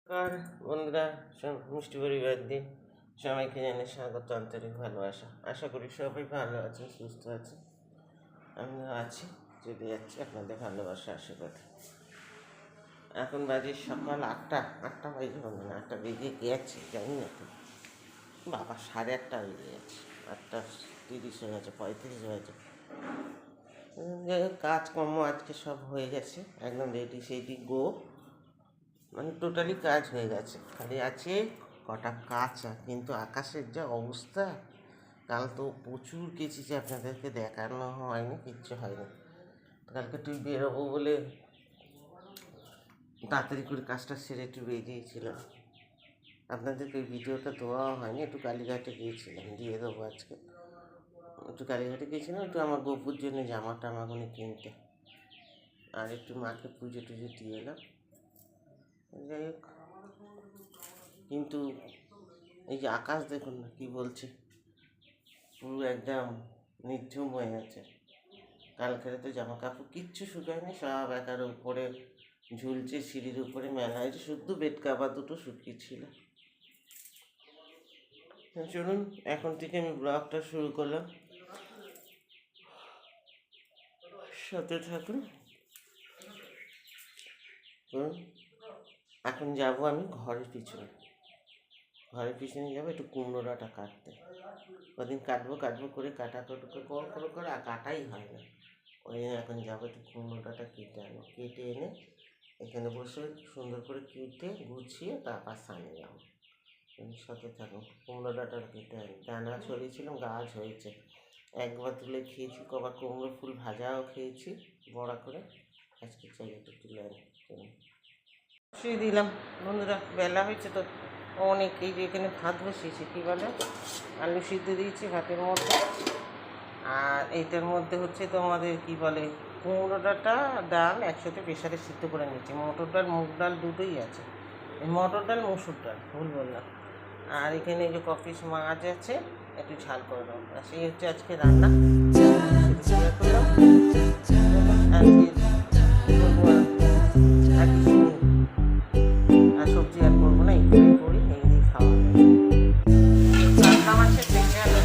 নমস্কার বন্ধুরা, মিষ্টি পরিবার দিয়ে সবাইকে জানে স্বাগত, আন্তরিক ভালোবাসা। আশা করি সবাই ভালো আছেন, সুস্থ আছেন। আমিও আছি, চলে যাচ্ছি আপনাদের ভালোবাসা আশীর্বাদে। এখন বাজে সকাল 8টা বাজে, বন্ধু না 8টা বেজে গেছে, জানি না তো বাবা, 8:30 বেজে গেছে, 8:30 হয়ে গেছে, 35 হয়েছে। যাই হোক, কাজকর্ম আজকে সব হয়ে গেছে, একদম রেডি সেডি গো, মানে টোটালি কাজ হয়ে গেছে। খালি আছে কটা কাঁচা, কিন্তু আকাশের যা অবস্থা, কাল তো প্রচুর কেচেছি, আপনাদেরকে দেখানো হয়নি, কিচ্ছু হয়নি। কালকে তুই বেরোবো বলে তাড়াতাড়ি করে কাজটা সেরে একটু বেরিয়েছিলাম, আপনাদেরকে ওই ভিডিওটা দেওয়া হয়নি। একটু কালীঘাটে গিয়েছিলাম, দিয়ে দেবো আজকে। একটু কালীঘাটে গিয়েছিলাম, একটু আমার গপুর জন্য জামা টামাগুলো কিনতে, আর একটু মাকে পুজো টুজো দিয়ে এলাম। যাই হোক, কিন্তু এই যে আকাশ দেখুন না কী বলছে, পুরো একদম নির্ঝুম হয়ে গেছে। কালকের তো জামা কাপড় কিচ্ছু শুকায়নি, সব একার উপরে ঝুলছে, সিঁড়ির উপরে মেলা হয়েছে, শুধু বেড কাভার দুটো শুকিয়েছিল। চলুন এখন থেকে আমি ব্লগটা শুরু করলাম, সাথে থাকুন। এখন যাব আমি ঘরের পিছনে যাবো একটু কুমড়ো ডাঁটা কাটতে। কদিন কাটবো করে করে আর কাটাই হয় না। ওই জন্য এখন যাবো একটু কুমড়ো ডাঁটা কেটে এনে এখানে বসে সুন্দর করে কেটে গুছিয়ে তারপর সামনে যাবো। সাথে থাকুন। কুমড়ো ডাঁটা কেটে আনি, দানা ছড়িয়েছিলাম, গাছ হয়েছে, একবার তুলে খেয়েছি, কবার কুমড়ো ফুল ভাজাও খেয়েছি বড়া করে। আজকে চাই একটু তুলে আনি। শুয়ে দিলাম বন্ধুরা, বেলা হয়েছে তো অনেক। এই যে এখানে ভাত বসিয়েছি, কী বলে আলু সিদ্ধ দিয়েছি ভাতের মধ্যে, আর এইটার মধ্যে হচ্ছে তোমাদের কী বলে কুমড়ো ডাঁটা ডাল একসাথে প্রেশারে সিদ্ধ করে নিয়েছি। মটর ডাল মুগ ডাল দুটোই আছে, মটর ডাল মুসুর ডাল ভুল বললাম। আর এখানে যে কপিস মাছ আছে, একটু ঝাল করে দেবো, আর সেই হচ্ছে আজকে রান্না। আর সবজি আর করবো না, এইগুলোই করি, এই দিয়ে খাওয়া হবে। কাতলা মাছের পেটে আলু,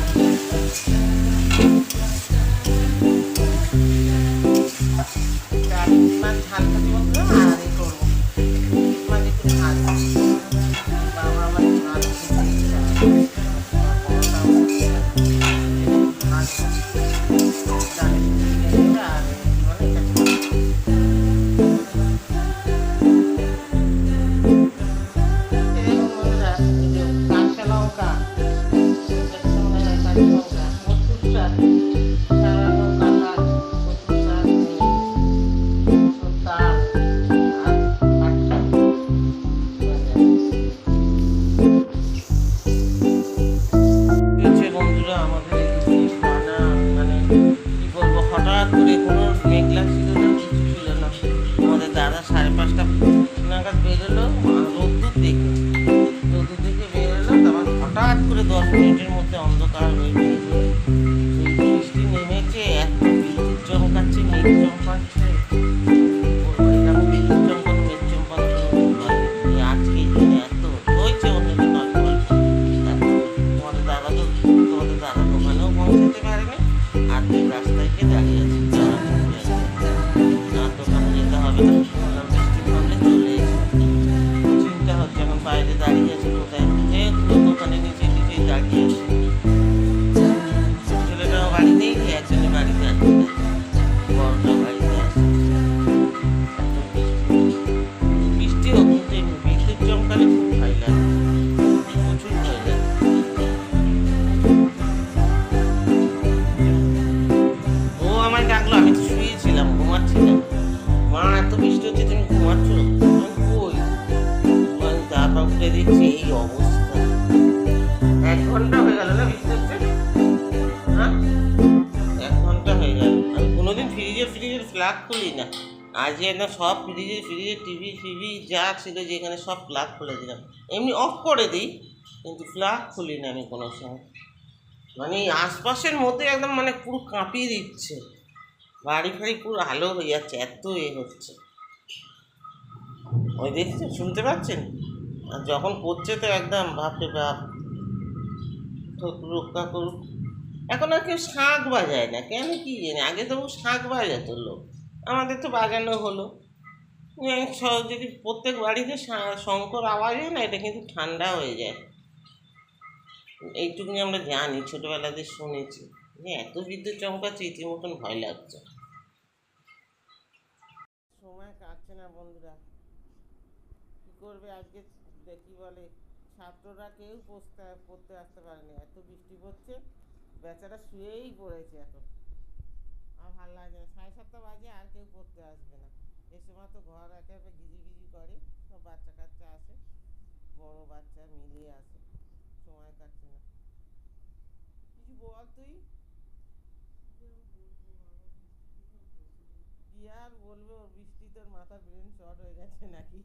মাছ ঝাল খাবি বন্ধুরা, আর এই করবো মাছ একটু ঝাল। বাবা আমার ঝাল নাগাদ বেরোলো, রোদ্দুর দেখে বেরোলো, তারপর হঠাৎ করে 10 মিনিটের মধ্যে অন্ধকার হয়ে বেরিয়ে বৃষ্টি নেমেছে, এত বিদ্যুৎ চমকাচ্ছে, মেঘ চমকাচ্ছে, বিদ্যুৎ চমকানো মেঘ চমকানো আজকে এত হয়েছে, অন্যদিন তোমাদের দাদা দোকানেও পৌঁছাতে পারেনি, আর তুই রাস্তায় গিয়ে দাঁড়িয়ে আছিস, আর দোকানে যেতে হবে না। বাইরে দাঁড়িয়ে আছে, কোথায় যেহেতু দোকানে নিচে দাঁড়িয়ে আছে, ছেলেটাও বাড়িতেই, একজনের বাড়িতে আছে, বড়টাও বাড়িতে আছে। বৃষ্টি হোক, কিন্তু বিদ্যুৎ চমকালে খুব ভয় লাগে, প্রচুর ভয় লাগে। ও আমায় ডাকলো, আমি তো শুয়েছিলাম, ঘুমাচ্ছিলাম। মা, এত বৃষ্টি হচ্ছে, তুমি ঘুমাচ্ছ? উঠে দিচ্ছি, এই অবস্থা। 1 ঘন্টা হয়ে গেল না বৃষ্টি হচ্ছে, হ্যাঁ 1 ঘন্টা হয়ে গেল। আমি কোনোদিন ফ্রিজের প্লাগ খুলি না, আজ একদম সব ফ্রিজের টিভি যা ছিল যেখানে সব প্লাগ খুলে দিলাম। এমনি অফ করে দিই, কিন্তু প্লাগ খুলি না আমি কোনো সময়। মানে আশপাশের মধ্যে একদম মানে পুরো কাঁপিয়ে দিচ্ছে, বাড়ি ফাড়ি পুরো আলো হয়ে যাচ্ছে, এত হচ্ছে। ওই দেখছেন, শুনতে পাচ্ছেন? আর যখন করছে তো একদম বাপরে বাপ, রক্ষা করুক। এখন আর কেউ শাঁখ বাজায় না, কেন কি জানি। আগে তো শাঁখ বাজাতো লোক, আমাদের তো বাজানো হলো। যদি প্রত্যেক বাড়িতে শঙ্কর আওয়াজ হয় না, এটা কিন্তু ঠান্ডা হয়ে যায়। এইটুকুনি আমরা জানি, ছোটোবেলাতে শুনেছি। এত বিদ্যুৎ চমকাচ্ছে ইতিমতন ভয় লাগছে। সময় কাটছে না বন্ধুরা, কি করবে আজকে। কি বলে, ছাত্ররা কেউ পড়তে আসতে পারেনি, এত বৃষ্টি পড়ছে। বেচারা শুয়েই পড়েছে এখন। আর ভালো লাগে না, 7:30 বাজে আর কেউ পড়তে আসবে না। এ সময় তো ঘর একেবারে গিজি করে, সব বাচ্চা কাচ্চা আসে, বড় বাচ্চা মিলিয়ে আসে। সময় কাটছে না। কিছু বল তুই। কি আর বলবো, বৃষ্টি তোর মাথার ব্রেন শর্ট হয়ে গেছে নাকি,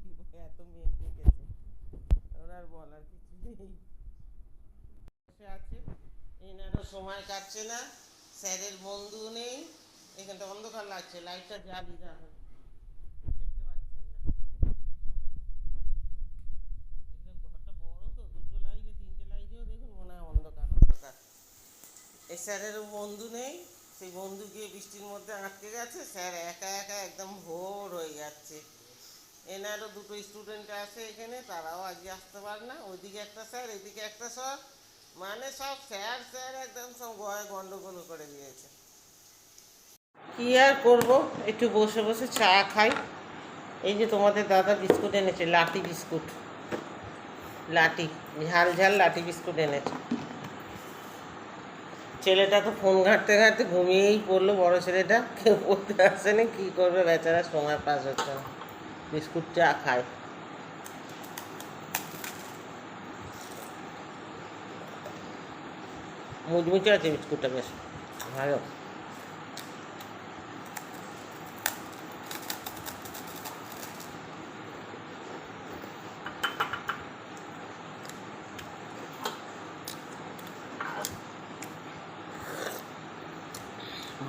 এত মেঘ দেখেছে, ওর আর বলার কিছু নেই। বসে আছে, এনারও সময় কাটছে না, স্যারের বন্ধু নেই। এখানটা অন্ধকার লাগছে, লাইটটা জ্বালি যাবে, দেখতে পাচ্ছেন না। এগুলো ঘরটা বড় তো, 2টো লাইটে 3টে লাইটেও দেখুন মনে হয় অন্ধকার অন্ধকার। এই স্যারেরও বন্ধু নেই, সেই বন্ধু গিয়ে বৃষ্টির মধ্যে আটকে গেছে, স্যার একা একা একদম ভোর হয়ে যাচ্ছে। এনারও 2টো স্টুডেন্ট আছে এখানে, তারাও আজকে আসতে পারে না। ওইদিকে একটা স্যার, এদিকে একটা স্যার, মানে সব স্যার স্যার একদম সব গন্ডগোল করে দিয়েছে। কি আর করবো, একটু বসে বসে চা খাই। এই যে তোমাদের দাদা বিস্কুট এনেছে, লাঠি বিস্কুট, লাঠি ঝাল ঝাল লাঠি বিস্কুট এনেছে। ছেলেটা তো ফোন ঘাঁটতে ঘাঁটতে ঘুমিয়েই পড়লো, বড় ছেলেটা। কেউ পড়তে আসেনি, কী করবে বেচারা, সময় পাস হচ্ছে না, বিস্কুট চা খায়। মুচমুচে আছে বিস্কুটটা, বেশ ভালো।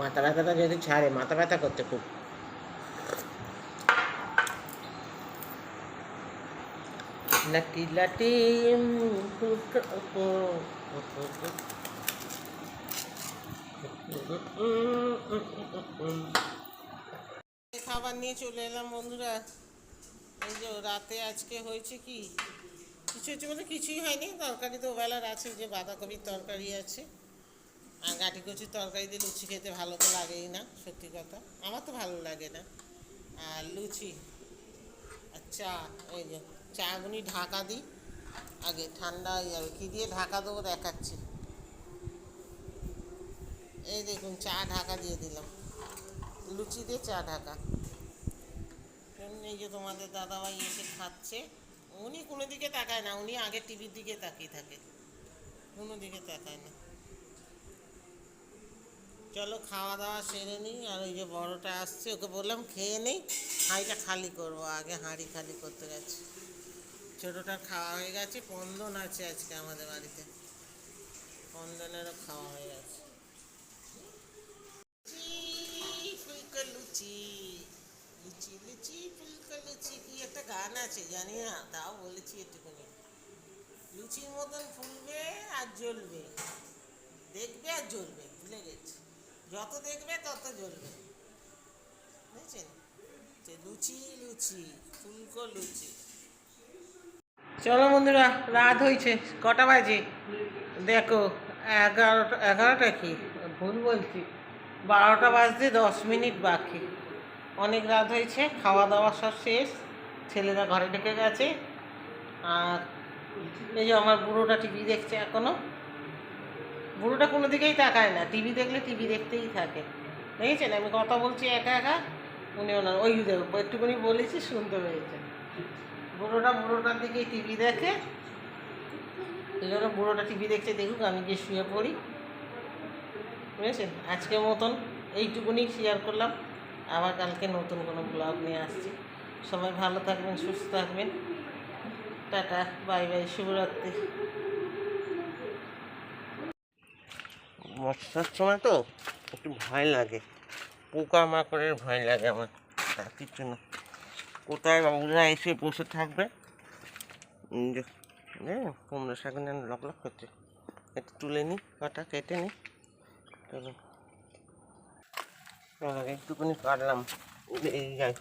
মাথা ব্যথাটা যদি ছাড়ে, মাথা ব্যথা করতে খুব। লাঠি লাঠি খাবার নিয়ে চলে এলাম বন্ধুরা। এই যে রাতে আজকে হয়েছে কি, কিছু হচ্ছে বলে কিছুই হয়নি। তরকারি তো বেলার আছে, যে বাঁধাকপির তরকারি আছে, আর গাঁটি কচুর তরকারি দিয়ে লুচি খেতে ভালো তো লাগেই না, সত্যি কথা, আমার তো ভালো লাগে না। আর লুচি আর চা, এই যে চাগুনি ঢাকা দিই, আগে ঠান্ডা হয়ে যাবে। কী দিয়ে ঢাকা দেবো দেখাচ্ছি। এই দেখুন, চা ঢাকা দিয়ে দিলাম, লুচি দিয়ে চা ঢাকা। এই যে তোমাদের দাদাভাই এসে খাচ্ছে, উনি কোনো দিকে তাকায় না, উনি আগে টিভির দিকে তাকিয়ে থাকে, কোনো দিকে তাকায় না। চলো খাওয়া দাওয়া সেরে নিই। আর ওই যে বড়টা আসছে, ওকে বললাম খেয়ে নেই, হাঁড়িটা খালি করবো, আগে হাঁড়ি খালি করতে গেছে। ছোটোটার খাওয়া হয়ে গেছে, কন্দন আছে আজকে আমাদের বাড়িতে, কন্দনেরও খাওয়া হয়ে গেছে। ফুলকা লুচি, লুচি লুচি ফুলকা লুচি, কি একটা গান আছে জানি না, তাও বলেছি একটুখানি। লুচির মতন ফুলবে আর জ্বলবে, দেখবে আর জ্বলবে, ভুলে গেছি। যত দেখবে তত জ্বলবে, বুঝছেন? লুচি লুচি ফুলকো লুচি। চলো বন্ধুরা, রাত হয়েছে, কটা বাজে দেখো, 11টা কি ভুল বলছি, 12টা বাজতে 10 মিনিট বাকি। অনেক রাত হয়েছে, খাওয়া দাওয়া সব শেষ, ছেলেরা ঘরে ঢুকে গেছে। আর এই যে আমার বুড়োটা টিভি দেখছে এখনো। বুড়োটা কোনো দিকেই তাকায় না, টিভি দেখলে টিভি দেখতেই থাকে, দেখেছেন? আমি কথা বলছি একা একা, উনি ওনার ওই একটুখানি বলেছি, শুনতে পেয়েছে। বুড়োটার দিকেই টিভি দেখে, এই জন্য বুড়োটা টিভি দেখছে, দেখুক, আমি গিয়ে শুয়ে পড়ি, বুঝেছেন? আজকের মতন এইটুকুনি শেয়ার করলাম, আবার কালকে নতুন কোনো ব্লগ নিয়ে আসছি। সবাই ভালো থাকবেন, সুস্থ থাকবেন, টাটা, বাই বাই, শুভরাত্রি। বর্ষার সময় তো একটু ভয় লাগে, পোকামাকড়ের ভয় লাগে আমার, তার কিছু না। কোথায় বাবুরা এসে বসে থাকবে, কুমড়ো শাক যেন লক লক করছে, একটু তুলে নিই, কাটা কেটে নিই। চলো একটুখানি কাটলাম, এই যাই